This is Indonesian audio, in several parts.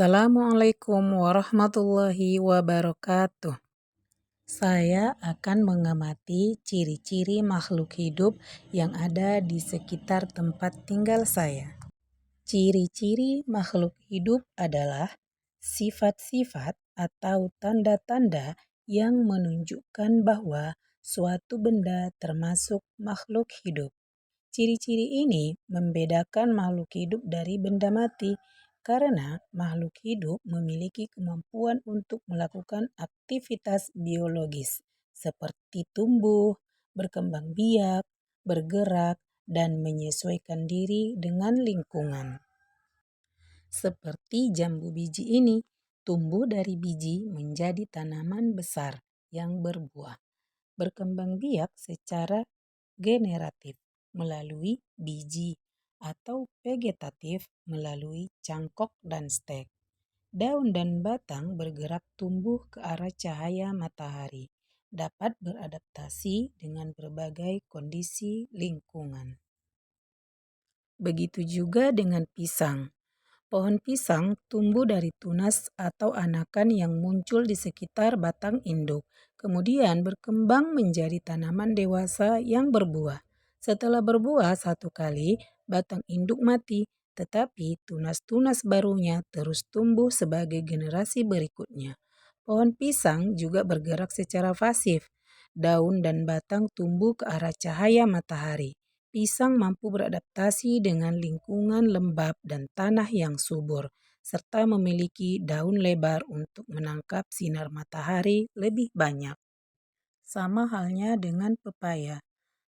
Assalamualaikum warahmatullahi wabarakatuh. Saya akan mengamati ciri-ciri makhluk hidup yang ada di sekitar tempat tinggal saya. Ciri-ciri makhluk hidup adalah sifat-sifat atau tanda-tanda yang menunjukkan bahwa suatu benda termasuk makhluk hidup. Ciri-ciri ini membedakan makhluk hidup dari benda mati karena makhluk hidup memiliki kemampuan untuk melakukan aktivitas biologis seperti tumbuh, berkembang biak, bergerak, dan menyesuaikan diri dengan lingkungan. Seperti jambu biji ini, tumbuh dari biji menjadi tanaman besar yang berbuah, berkembang biak secara generatif melalui biji atau vegetatif melalui cangkok dan stek. Daun dan batang bergerak tumbuh ke arah cahaya matahari, dapat beradaptasi dengan berbagai kondisi lingkungan. Begitu juga dengan pisang. Pohon pisang tumbuh dari tunas atau anakan yang muncul di sekitar batang induk, kemudian berkembang menjadi tanaman dewasa yang berbuah. Setelah berbuah satu kali, batang induk mati, tetapi tunas-tunas barunya terus tumbuh sebagai generasi berikutnya. Pohon pisang juga bergerak secara pasif. Daun dan batang tumbuh ke arah cahaya matahari. Pisang mampu beradaptasi dengan lingkungan lembab dan tanah yang subur, serta memiliki daun lebar untuk menangkap sinar matahari lebih banyak. Sama halnya dengan pepaya,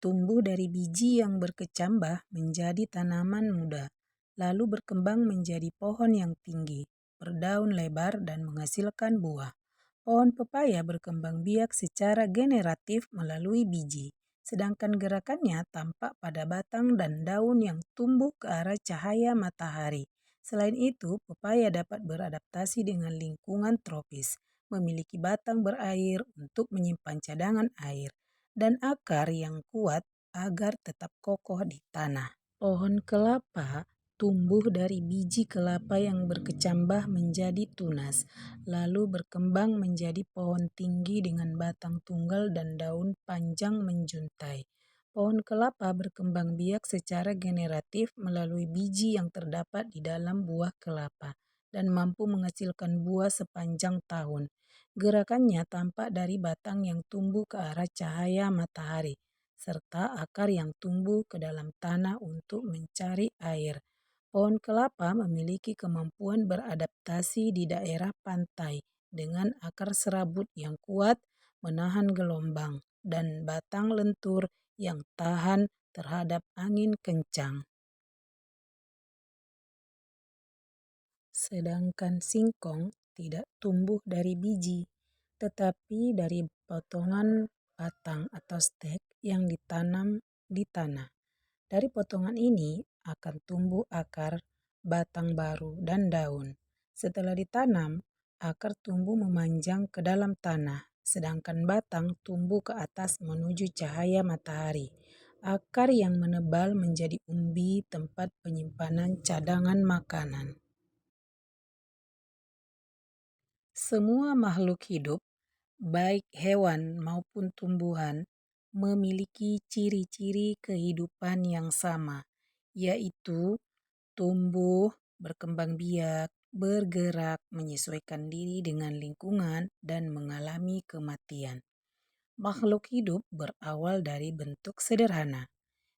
tumbuh dari biji yang berkecambah menjadi tanaman muda, lalu berkembang menjadi pohon yang tinggi, berdaun lebar dan menghasilkan buah. Pohon pepaya berkembang biak secara generatif melalui biji, sedangkan gerakannya tampak pada batang dan daun yang tumbuh ke arah cahaya matahari. Selain itu, pepaya dapat beradaptasi dengan lingkungan tropis, memiliki batang berair untuk menyimpan cadangan air, dan akar yang kuat agar tetap kokoh di tanah. Pohon kelapa tumbuh dari biji kelapa yang berkecambah menjadi tunas, lalu berkembang menjadi pohon tinggi dengan batang tunggal dan daun panjang menjuntai. Pohon kelapa berkembang biak secara generatif melalui biji yang terdapat di dalam buah kelapa dan mampu menghasilkan buah sepanjang tahun. Gerakannya tampak dari batang yang tumbuh ke arah cahaya matahari, serta akar yang tumbuh ke dalam tanah untuk mencari air. Pohon kelapa memiliki kemampuan beradaptasi di daerah pantai dengan akar serabut yang kuat, menahan gelombang, dan batang lentur yang tahan terhadap angin kencang. Sedangkan singkong tidak tumbuh dari biji, tetapi dari potongan batang atau stek yang ditanam di tanah. Dari potongan ini akan tumbuh akar, batang baru, dan daun. Setelah ditanam, akar tumbuh memanjang ke dalam tanah, sedangkan batang tumbuh ke atas menuju cahaya matahari. Akar yang menebal menjadi umbi, tempat penyimpanan cadangan makanan. Semua makhluk hidup, baik hewan maupun tumbuhan, memiliki ciri-ciri kehidupan yang sama, yaitu tumbuh, berkembang biak, bergerak, menyesuaikan diri dengan lingkungan, dan mengalami kematian. Makhluk hidup berawal dari bentuk sederhana,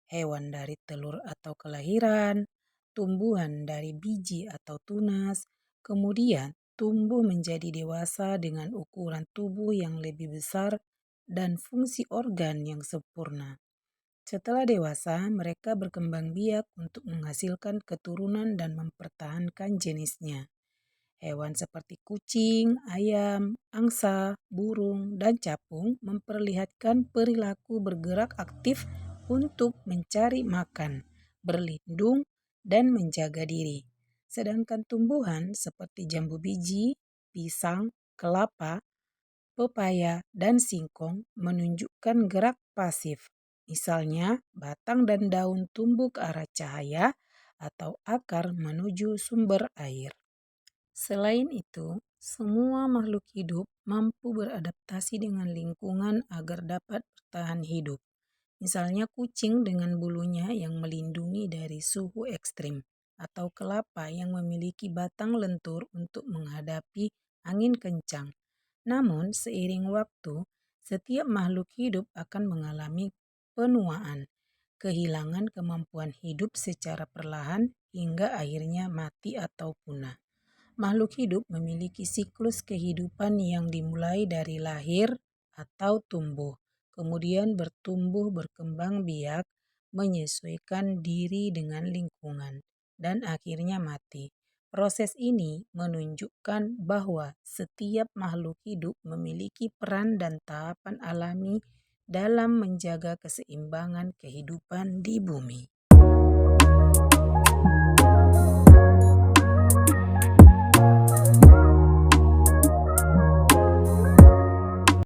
hewan dari telur atau kelahiran, tumbuhan dari biji atau tunas, kemudian tumbuh menjadi dewasa dengan ukuran tubuh yang lebih besar dan fungsi organ yang sempurna. Setelah dewasa, mereka berkembang biak untuk menghasilkan keturunan dan mempertahankan jenisnya. Hewan seperti kucing, ayam, angsa, burung, dan capung memperlihatkan perilaku bergerak aktif untuk mencari makan, berlindung, dan menjaga diri. Sedangkan tumbuhan seperti jambu biji, pisang, kelapa, pepaya, dan singkong menunjukkan gerak pasif. Misalnya, batang dan daun tumbuh ke arah cahaya atau akar menuju sumber air. Selain itu, semua makhluk hidup mampu beradaptasi dengan lingkungan agar dapat bertahan hidup. Misalnya kucing dengan bulunya yang melindungi dari suhu ekstrim, atau kelapa yang memiliki batang lentur untuk menghadapi angin kencang. Namun, seiring waktu, setiap makhluk hidup akan mengalami penuaan, kehilangan kemampuan hidup secara perlahan hingga akhirnya mati atau punah. Makhluk hidup memiliki siklus kehidupan yang dimulai dari lahir atau tumbuh, kemudian bertumbuh berkembang biak, menyesuaikan diri dengan lingkungan, dan akhirnya mati. Proses ini menunjukkan bahwa setiap makhluk hidup memiliki peran dan tahapan alami dalam menjaga keseimbangan kehidupan di bumi.